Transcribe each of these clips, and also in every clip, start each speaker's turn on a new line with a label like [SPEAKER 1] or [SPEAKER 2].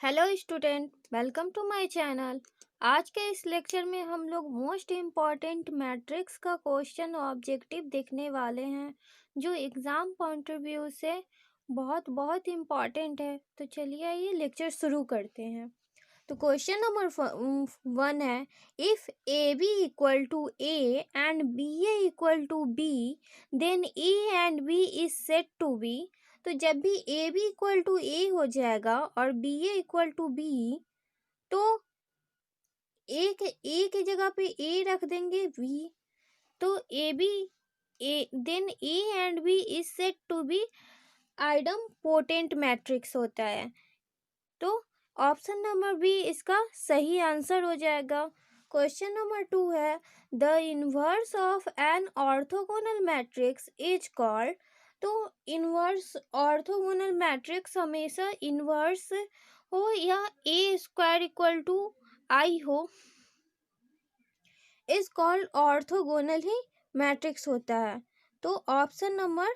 [SPEAKER 1] Hello student, welcome to my channel. आज के इस लेक्चर में हम लोग मोस्ट इम्पॉर्टेंट मैट्रिक्स का क्वेश्चन ऑब्जेक्टिव देखने वाले हैं जो एग्ज़ाम पॉइंट ऑफ व्यू से बहुत बहुत इम्पॉर्टेंट है। तो चलिए ये लेक्चर शुरू करते हैं। तो क्वेश्चन नंबर 1 है, if A B equal to A and B A equal to B then A and B is set to B. तो जब भी A B equal to A हो जाएगा और B A equal to B, तो A की जगह पे ए रख देंगे बी, तो A B A then A and B is set to B idempotent matrix होता है। तो ऑप्शन नंबर बी इसका सही आंसर हो जाएगा। क्वेश्चन नंबर 2 है, the inverse of an orthogonal matrix is called. तो इनवर्स ऑर्थोगोनल मैट्रिक्स हमेशा इनवर्स हो या A square equal to I हो, इज कॉल्ड ऑर्थोगोनल ही मैट्रिक्स होता है। तो ऑप्शन नंबर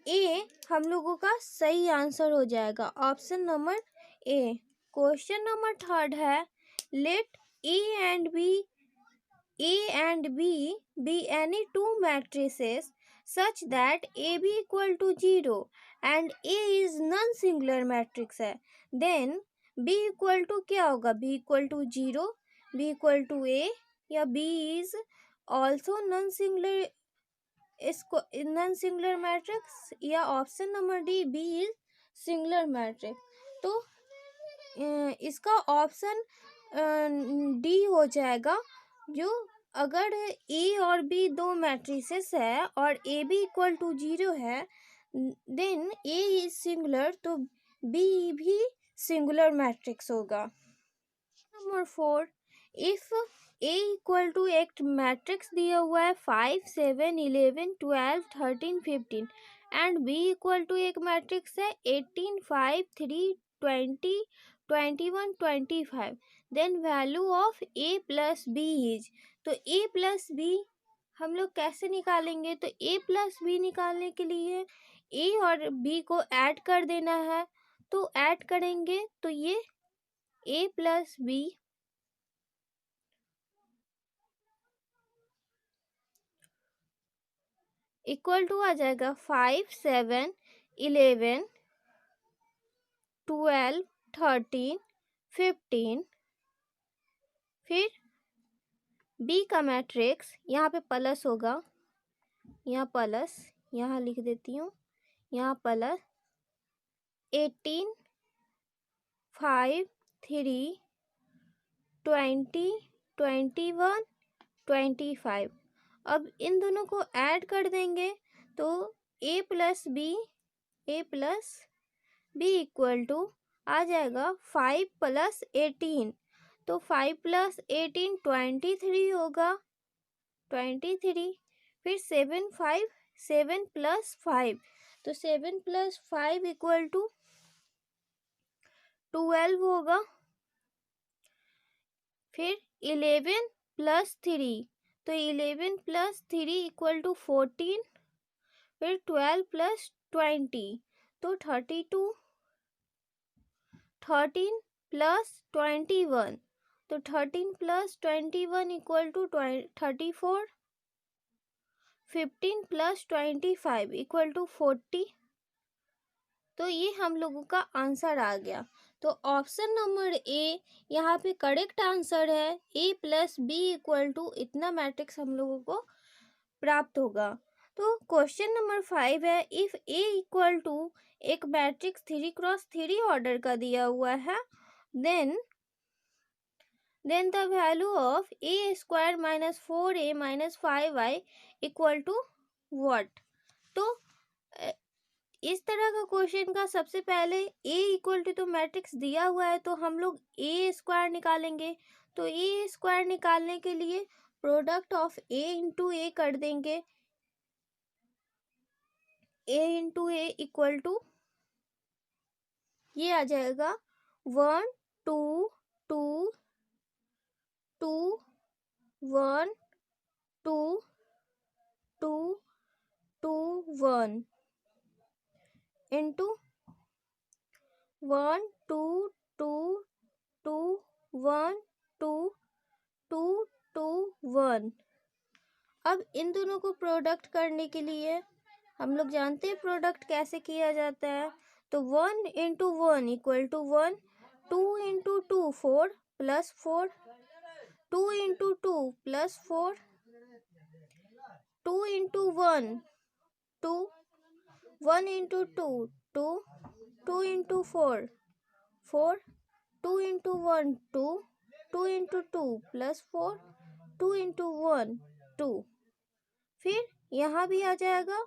[SPEAKER 1] ए हम लोगों का सही आंसर हो जाएगा, option number A. Question number 3 है, let A and B be any two matrices such that a b equal to 0 and a is non-singular matrix है, then b equal to क्या होगा, b equal to 0, b equal to a या b is also non-singular, इसको non singular matrix, या option number D B is singular matrix. तो इसका option D हो जाएगा, जो अगर ए और बी दो मैट्रिसेस है और ए बी इक्वल टू 0 है, देन ए इज सिंगुलर, तो बी भी सिंगुलर मैट्रिक्स होगा। Number 4, if A equal to एक मैट्रिक्स दिया हुआ है 5 7 11 12 13 15 एंड बी इक्वल टू एक मैट्रिक्स है 18 5 3 20 21 25, then value of A plus B is. तो ए प्लस बी हम लोग कैसे निकालेंगे, तो ए प्लस बी निकालने के लिए ए और बी को ऐड कर देना है। तो ऐड करेंगे तो ये ए प्लस बी इक्वल टू आ जाएगा 5 7 11 12 13 15। फिर बी का मैट्रिक्स यहाँ पे प्लस होगा, यहाँ प्लस, यहाँ लिख देती हूँ, यहाँ प्लस 18 5 3 20 21 25। अब इन दोनों को ऐड कर देंगे तो A plus B equal to आ जाएगा 5 प्लस 18। तो 5 प्लस 18 23 होगा, 23। फिर 7 प्लस 5, तो 7 प्लस 5 इक्वल टू 12 होगा। फिर 11 प्लस 3, तो 11 प्लस 3 इक्वल टू 14। फिर 12 प्लस 20, तो 32। 13 प्लस 21, तो 13 plus 21 equal to 34। 15 plus 25 equal to 40। तो ये हम लोगों का आंसर आ गया। तो ऑप्शन नंबर ए यहाँ पे करेक्ट आंसर है, ए प्लस बी इक्वल टू इतना मैट्रिक्स हम लोगों को प्राप्त होगा। तो क्वेश्चन नंबर 5 है, इफ ए इक्वल टू एक मैट्रिक्स 3x3 ऑर्डर का दिया हुआ है, then the value of A square minus 4a minus 5y equal to what. तो इस तरह का क्वेश्चन का सबसे पहले ए इक्वल टू तो मैट्रिक्स दिया हुआ है, तो हम लोग ए स्क्वायर निकालेंगे। तो ए स्क्वायर निकालने के लिए प्रोडक्ट ऑफ ए इंटू ए कर देंगे, ए इंटू ए इक्वल टू ये आ जाएगा 1 2 2 2 1 2 2 2 1 इंटू 1 2 2 2 1 2 2 2 1। अब इन दोनों को प्रोडक्ट करने के लिए हम लोग जानते हैं प्रोडक्ट कैसे किया जाता है। तो 1 into 1 equal to 1, 2 into 2 4 plus 4, 2 into 2 plus 4, 2 into 1 2, 1 into 2 2, 2 into 4 4, 2 into 1 2, 2 into 2 plus 4, 2 into 1 2। फिर यहाँ भी आ जाएगा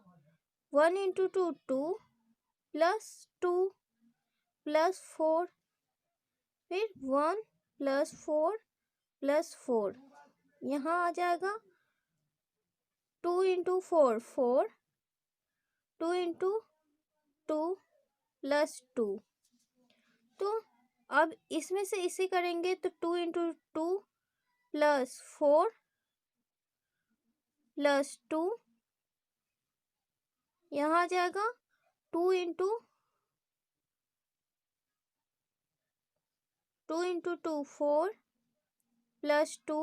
[SPEAKER 1] 1 इंटू 2 2 प्लस 2 प्लस 4, फिर 1 प्लस 4 प्लस 4। यहाँ आ जाएगा 2 इंटू 4 4, 2 इंटू 2 प्लस 2। तो अब इसमें से इसे करेंगे तो 2 इंटू 2 प्लस 4 प्लस 2, यहाँ आ जाएगा 2 इंटू 2 4 प्लस 2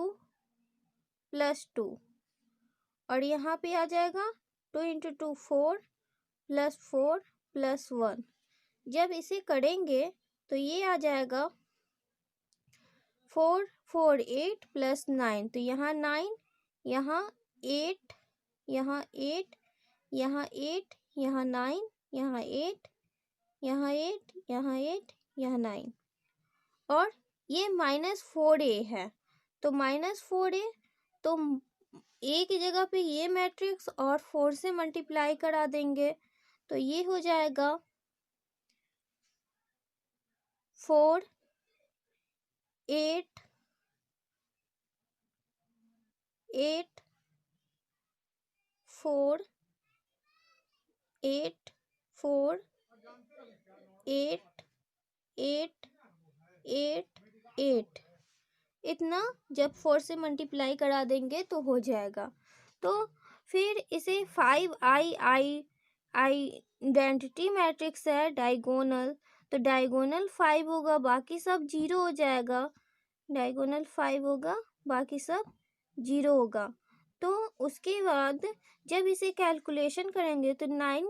[SPEAKER 1] प्लस 2, और यहाँ पे आ जाएगा 2 इंटू 2 4 प्लस 4 प्लस 1। जब इसे करेंगे तो ये आ जाएगा 4 4 8 प्लस 9, तो यहाँ 9, यहाँ 8, यहाँ 8, यहाँ 8, यहाँ 9, यहाँ 8, यहाँ 8, यहाँ 8, यहाँ 9, और ये -4a है। तो -4a, तो a की जगह पे ये मैट्रिक्स और 4 से मल्टीप्लाई करा देंगे, तो ये हो जाएगा 4 8 8 4 8 4 8 8 8 8। इतना जब 4 से मल्टीप्लाई करा देंगे तो हो जाएगा। तो फिर इसे 5i आइडेंटिटी मैट्रिक्स है डायगोनल, तो डायगोनल 5 होगा, बाकी सब 0 हो जाएगा। डायगोनल 5 होगा, बाकी सब 0 होगा। तो उसके बाद जब इसे कैलकुलेशन करेंगे तो 9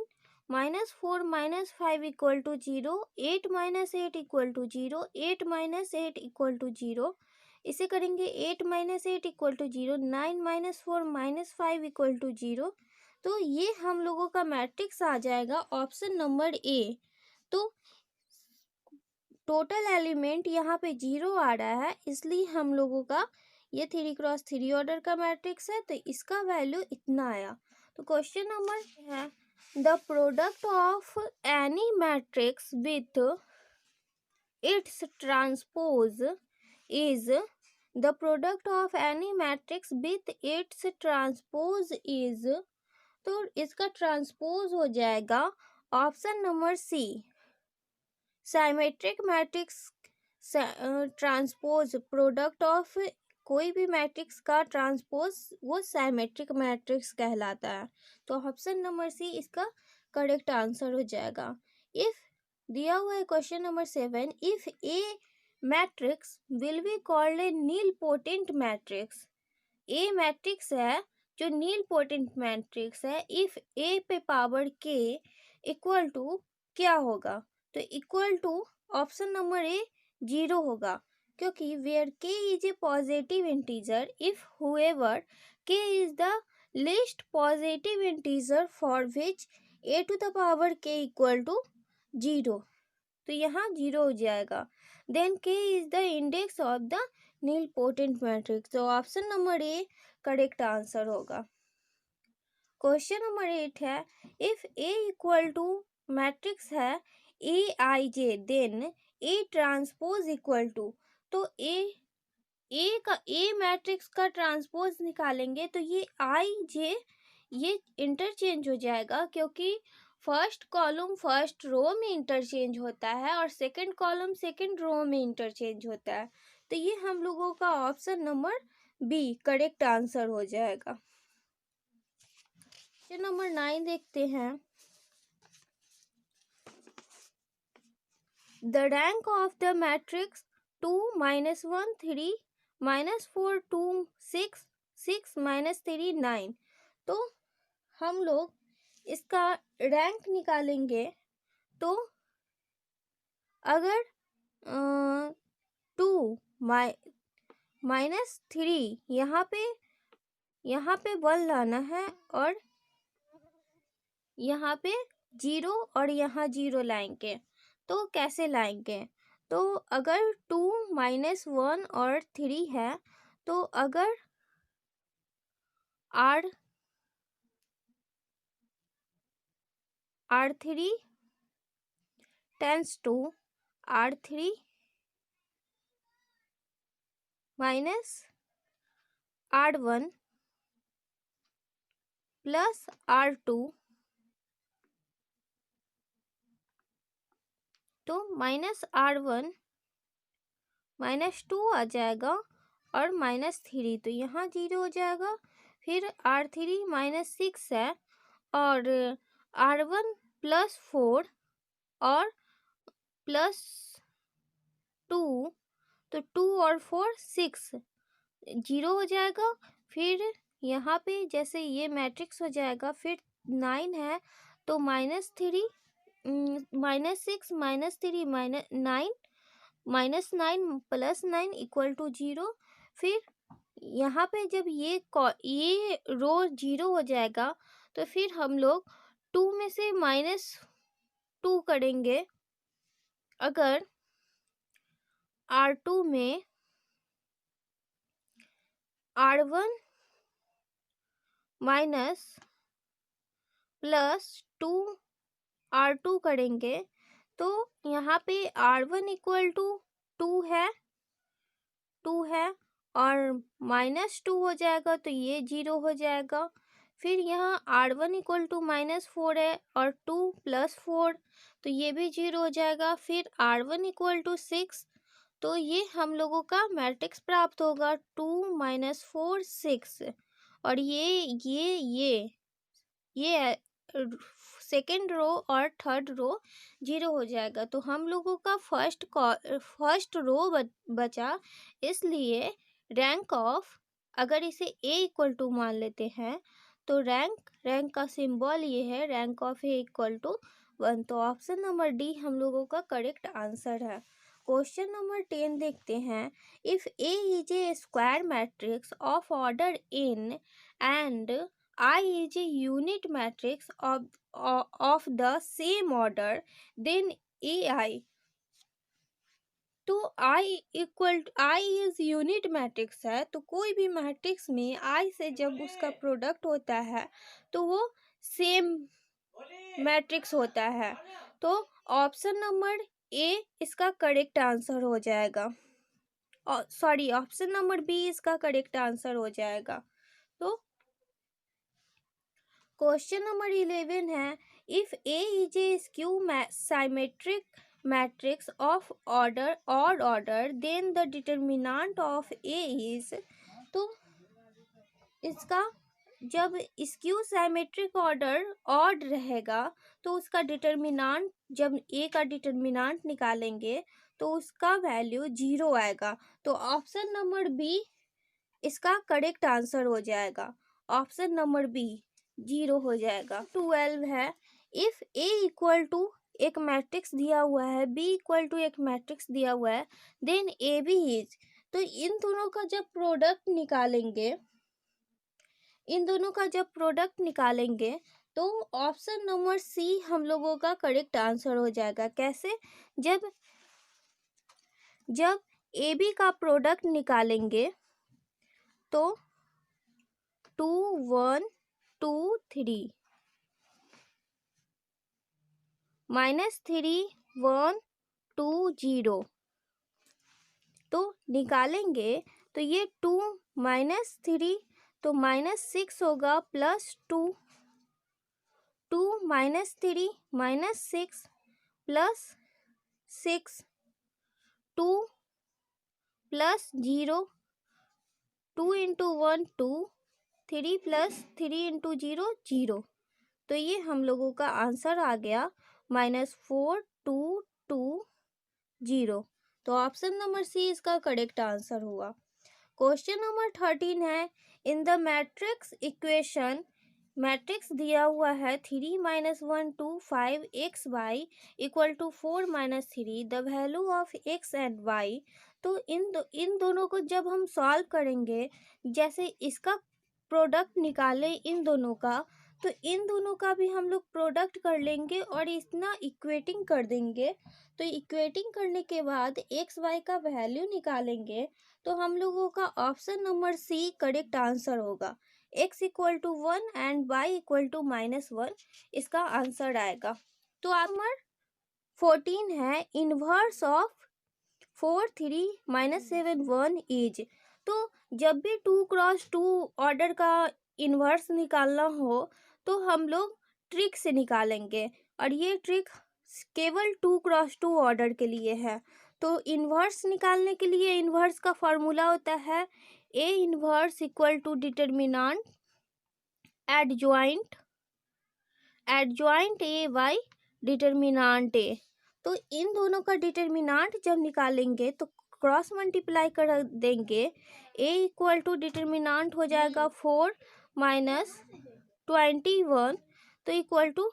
[SPEAKER 1] -4 -5 equal to 0, 8 -8 equal to 0, 8 -8 equal to 0। इसे करेंगे 8 -8 इक्वल टू 0, 9 -4 -5 इक्वल टू 0। तो ये हम लोगों का मैट्रिक्स आ जाएगा ऑप्शन नंबर ए। तो टोटल एलिमेंट यहाँ पे 0 आ रहा है, इसलिए हम लोगों का ये 3x3 ऑर्डर का मैट्रिक्स है, तो इसका वैल्यू इतना आया। तो क्वेश्चन नंबर है the product of any matrix with its transpose is, the product of any matrix with its transpose is, तो इसका ट्रांसपोज हो जाएगा option number C, symmetric matrix transpose. Product of कोई भी मैट्रिक्स का ट्रांसपोज वो symmetric matrix कहलाता है। तो ऑप्शन नंबर सी इसका करेक्ट आंसर हो जाएगा। इफ दिया हुआ है question number 7, if A matrix will be called a nilpotent matrix. A matrix है जो नीलपोटेंट मैट्रिक्स है, इफ ए पे पावर के इक्वल टू क्या होगा, तो equal to option number A 0 होगा, क्योंकि where K is a positive integer if however K is the least positive integer for which A to the power K equal to 0, तो यहाँ 0 हो जाएगा। Then K is the index of the nilpotent matrix, तो option number A correct answer होगा। Question number 8 है if A equal to matrix है A I J, then A transpose equal to, तो A का ए मैट्रिक्स का transpose निकालेंगे तो ये आई जे ये इंटरचेंज हो जाएगा, क्योंकि फर्स्ट कॉलम फर्स्ट रो में इंटरचेंज होता है और सेकंड कॉलम सेकंड रो में इंटरचेंज होता है। तो ये हम लोगों का option number B correct answer हो जाएगा। क्वेश्चन नंबर 9 देखते हैं। The rank of the matrix 2 minus 1 3 minus 4 2 6 6 minus 3 9। तो हम लोग इसका रैंक निकालेंगे। तो अगर 2 माइनस 3 यहाँ पे 1 लाना है और यहाँ पे 0 और यहाँ 0 लाएंगे। तो कैसे लाएंगे? तो अगर 2 माइनस 1 और 3 है, तो अगर R3 tense to R3 minus R1 plus R2, तो माइनस R1 माइनस 2 आ जाएगा और माइनस 3, तो यहाँ 0 हो जाएगा। फिर R3 माइनस 6 है और R1 प्लस 4 और प्लस 2, तो 2 और 4 6 0 हो जाएगा। फिर यहाँ पे जैसे ये मैट्रिक्स हो जाएगा, फिर 9 है तो minus 3 minus 6 minus 3 minus 9 minus 9 plus 9 equal to 0। फिर यहाँ पे जब ये रो 0 हो जाएगा, तो फिर हम लोग 2 में से माइनस 2 करेंगे। अगर R2 में R1 माइनस प्लस 2 R2 करेंगे, तो यहाँ पे R1 इक्वल टू 2 है और माइनस 2 हो जाएगा, तो ये 0 हो जाएगा। फिर यहाँ R1 इक्वल टू माइनस 4 है और 2 प्लस 4, तो ये भी 0 हो जाएगा। फिर R1 इक्वल टू 6, तो ये हम लोगों का मैट्रिक्स प्राप्त होगा 2 माइनस 4 6। और ये सेकेंड रो और थर्ड रो 0 हो जाएगा। तो हम लोगों का फर्स्ट रो बचा। इसलिए रैंक ऑफ, अगर इसे A इक्वल टू मान लेते हैं, तो रैंक का सिंबल ये है, rank of A equal to 1। तो ऑप्शन नंबर डी हम लोगों का करेक्ट आंसर है। क्वेश्चन नंबर 10 देखते हैं। If A is a square matrix of order n and I is a unit matrix of the same order, then AI, तो I is unit matrix है। तो कोई भी मैट्रिक्स में I से जब उसका प्रोडक्ट होता है तो वो सेम मैट्रिक्स होता है। तो ऑप्शन नंबर ए इसका करेक्ट आंसर हो जाएगा। सॉरी, ऑप्शन नंबर बी इसका करेक्ट आंसर हो जाएगा। तो क्वेश्चन नंबर 11 है। If A is a skew symmetric matrix of order odd order, then the determinant of A is, तो इसका जब स्क्यू सिमेट्रिक ऑर्डर ऑड रहेगा तो उसका डिटर्मिनेंट, जब ए का डिटर्मिनेंट निकालेंगे तो उसका वैल्यू 0 आएगा। तो ऑप्शन नंबर बी इसका करेक्ट आंसर हो जाएगा। ऑप्शन नंबर बी 0 हो जाएगा। 12 है। इफ ए इक्वल टू एक मैट्रिक्स दिया हुआ है, बी इक्वल टू एक मैट्रिक्स दिया हुआ है, देन ए बी इज, तो इन दोनों का जब प्रोडक्ट निकालेंगे तो ऑप्शन नंबर सी हम लोगों का करेक्ट आंसर हो जाएगा। कैसे? जब ए बी का प्रोडक्ट निकालेंगे तो 2 1 2 3 माइनस 3 1 2 0, तो निकालेंगे तो ये 2 माइनस 3, तो माइनस 6 होगा, plus 2 minus 3 minus 6 plus 6 2 plus 0, 2 into 1 2, 3 plus 3 into 0 0। तो ये हम लोगों का आंसर आ गया -4 2 2 0। तो ऑप्शन नंबर सी इसका करेक्ट आंसर हुआ। क्वेश्चन नंबर 13 है, in the matrix equation, matrix दिया हुआ है 3-1 2 5 x y equal to 4-3, the value of x and y। तो इन दोनों को जब हम सॉल्व करेंगे, जैसे इसका प्रोडक्ट निकाले इन दोनों का, तो इन दोनों का भी हम लोग प्रोडक्ट कर लेंगे और इतना इक्वेटिंग कर देंगे। तो इक्वेटिंग करने के बाद एक्स वाई का वैल्यू निकालेंगे, तो हम लोगों का option number C correct answer होगा। x equal to 1 and y equal to -1 इसका आंसर आएगा। तो आप नंबर 14 है, इनवर्स ऑफ 4 3 -7 1 इज। तो जब भी 2x2 ऑर्डर का इन्वर्स निकालना हो तो हम लोग ट्रिक से निकालेंगे, और ये ट्रिक केवल 2x2 ऑर्डर के लिए है। तो इन्वर्स निकालने के लिए इन्वर्स का फॉर्मूला होता है A inverse equal to determinant adjoint A by determinant A. तो इन दोनों का डिटर्मिनेंट जब निकालेंगे तो क्रॉस मल्टीप्लाई कर देंगे, ए इक्वल टू डिटर्मिनेंट हो जाएगा 4 माइनस 21 तो equal to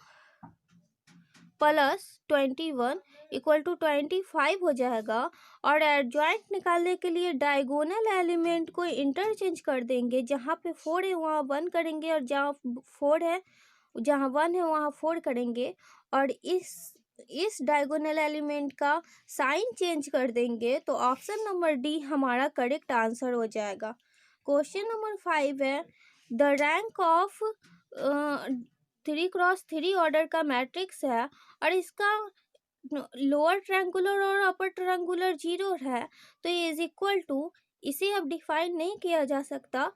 [SPEAKER 1] plus 21 equal to 25 हो जाएगा। और एडजॉइंट निकालने के लिए डायगोनल एलिमेंट को इंटरचेंज कर देंगे, जहाँ पे 4 है वहाँ 1 करेंगे, और जहाँ 4 है जहाँ 1 है वहाँ 4 करेंगे, और इस डायगोनल एलिमेंट का साइन चेंज कर देंगे। तो ऑप्शन नंबर डी हमारा करेक्ट आंसर हो जाएगा। क्वेश्चन नंबर 5 है, the rank of 3x3 order का मैट्रिक्स है, और इसका लोअर ट्रायंगुलर और अपर ट्रायंगुलर 0 है, तो ये इज इक्वल टू, इसे अब डिफाइन नहीं किया जा सकता,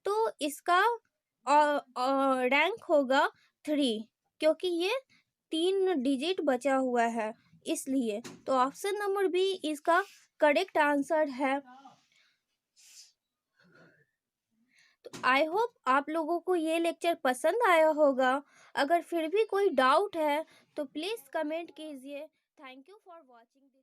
[SPEAKER 1] तो इसका रैंक होगा 3, क्योंकि ये 3 डिजिट बचा हुआ है इसलिए। तो ऑप्शन नंबर बी इसका करेक्ट आंसर है। तो आई होप आप लोगों को ये लेक्चर पसंद आया होगा। अगर फिर भी कोई डाउट है तो प्लीज़ कमेंट कीजिए। Thank you for watching.